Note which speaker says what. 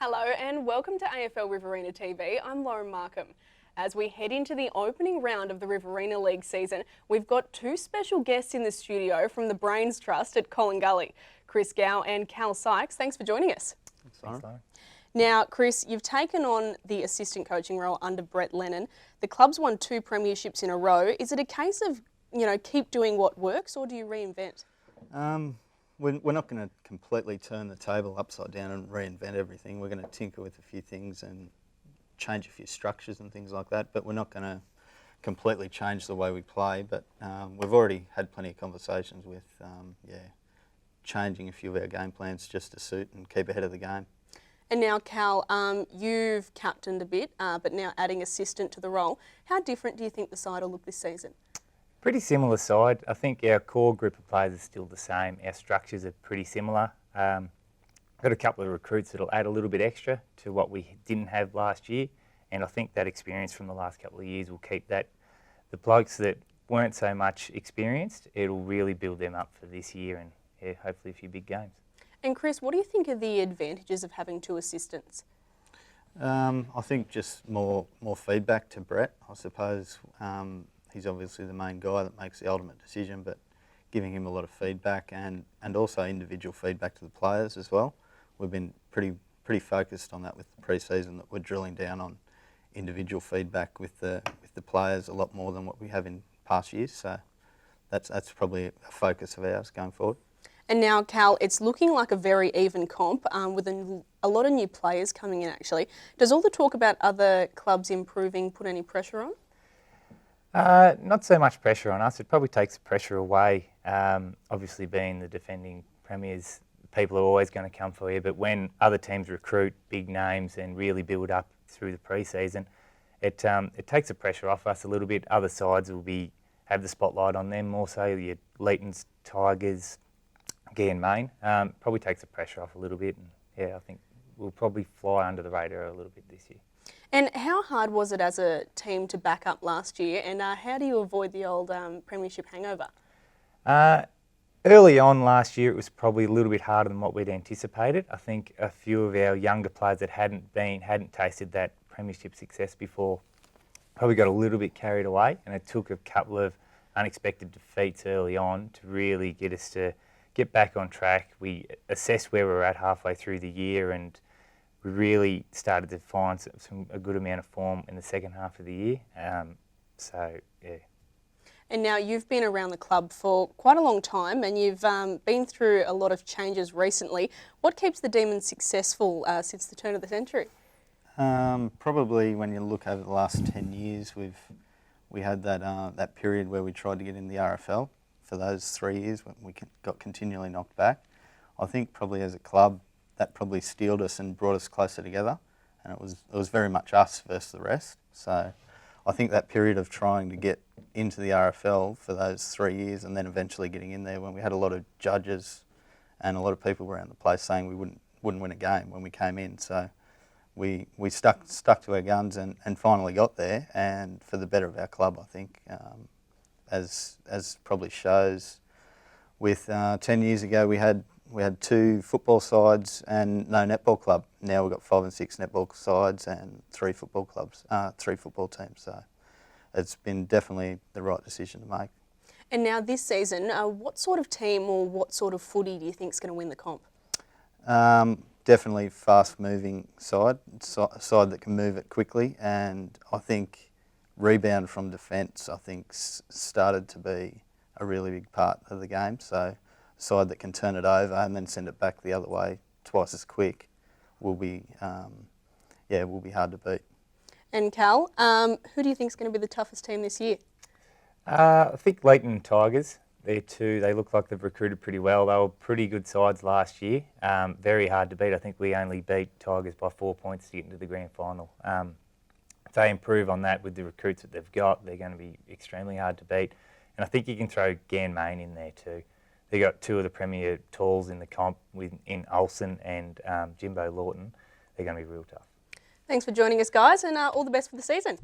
Speaker 1: Hello and welcome to AFL Riverina TV. I'm Lauren Markham. As we head into the opening round of the Riverina League season, we've got two special guests in the studio from the Brains Trust at Collingullie, Chris Gow and Kal Sykes. Thanks for joining us.
Speaker 2: Thanks, Lauren.
Speaker 1: Now, Chris, you've taken on the assistant coaching role under Brett Lenon. The club's won 2 premierships in a row. Is it a case of, keep doing what works, or do you reinvent?
Speaker 2: We're not going to completely turn the table upside down and reinvent everything. We're going to tinker with a few things and change a few structures and things like that, but we're not going to completely change the way we play. But we've already had plenty of conversations with, changing a few of our game plans just to suit and keep ahead of the game.
Speaker 1: And now, Kal, you've captained a bit, but now adding assistant to the role. How different do you think the side will look this season?
Speaker 3: Pretty similar side. I think our core group of players is still the same. Our structures are pretty similar. Got a couple of recruits that'll add a little bit extra to what we didn't have last year, and I think that experience from the last couple of years will keep that. The blokes that weren't so much experienced, it'll really build them up for this year and hopefully a few big games. And
Speaker 1: Chris, what do you think are the advantages of having 2 assistants?
Speaker 2: I think just more feedback to Brett, I suppose. He's obviously the main guy that makes the ultimate decision, but giving him a lot of feedback and also individual feedback to the players as well. We've been pretty focused on that with the pre-season, that we're drilling down on individual feedback with the players a lot more than what we have in past years. So that's probably a focus of ours going forward.
Speaker 1: And now, Kal, it's looking like a very even comp with a lot of new players coming in, actually. Does all the talk about other clubs improving put any pressure on?
Speaker 3: Not so much pressure on us. It probably takes the pressure away. Obviously, being the defending premiers, people are always going to come for you. But when other teams recruit big names and really build up through the pre-season, it takes the pressure off us a little bit. Other sides will have the spotlight on them more so. Your Leitons, Tigers, Gow and Main probably takes the pressure off a little bit. And I think we'll probably fly under the radar a little bit this year.
Speaker 1: And how hard was it as a team to back up last year, and how do you avoid the old premiership hangover?
Speaker 3: Early on last year, it was probably a little bit harder than what we'd anticipated. I think a few of our younger players that hadn't tasted that premiership success before probably got a little bit carried away, and it took a couple of unexpected defeats early on to really get us to get back on track. We assessed where we were at halfway through the year, and we really started to find a good amount of form in the second half of the year.
Speaker 1: And now you've been around the club for quite a long time, and you've been through a lot of changes recently. What keeps the Demons successful since the turn of the century?
Speaker 2: Probably when you look over the last 10 years, we had that period where we tried to get in the RFL for those 3 years when we got continually knocked back. I think probably as a club, that probably steeled us and brought us closer together, and it was very much us versus the rest. So I think that period of trying to get into the RFL for those 3 years and then eventually getting in there, when we had a lot of judges and a lot of people around the place saying we wouldn't win a game when we came in. So we stuck to our guns and finally got there, and for the better of our club, I think, as probably shows. With 10 years ago, we had 2 football sides and no netball club. Now we've got 5 and 6 netball sides and 3 football clubs, 3 football teams. So it's been definitely the right decision to make.
Speaker 1: And now this season, what sort of team or what sort of footy do you think is going to win the comp?
Speaker 2: Definitely fast-moving side that can move it quickly, and I think rebound from defence, I think, started to be a really big part of the game. So side that can turn it over and then send it back the other way twice as quick will be hard to beat.
Speaker 1: And Kal, who do you think is going to be the toughest team this year?
Speaker 3: I think Leighton and Tigers. They look like they've recruited pretty well. They were pretty good sides last year. Very hard to beat. I think we only beat Tigers by 4 points to get into the grand final. If they improve on that with the recruits that they've got, they're going to be extremely hard to beat. And I think you can throw Gow and Main in there too. They got 2 of the premier talls in the comp in Olsen and Jimbo Lawton. They're going to be real tough.
Speaker 1: Thanks for joining us, guys, and all the best for the season.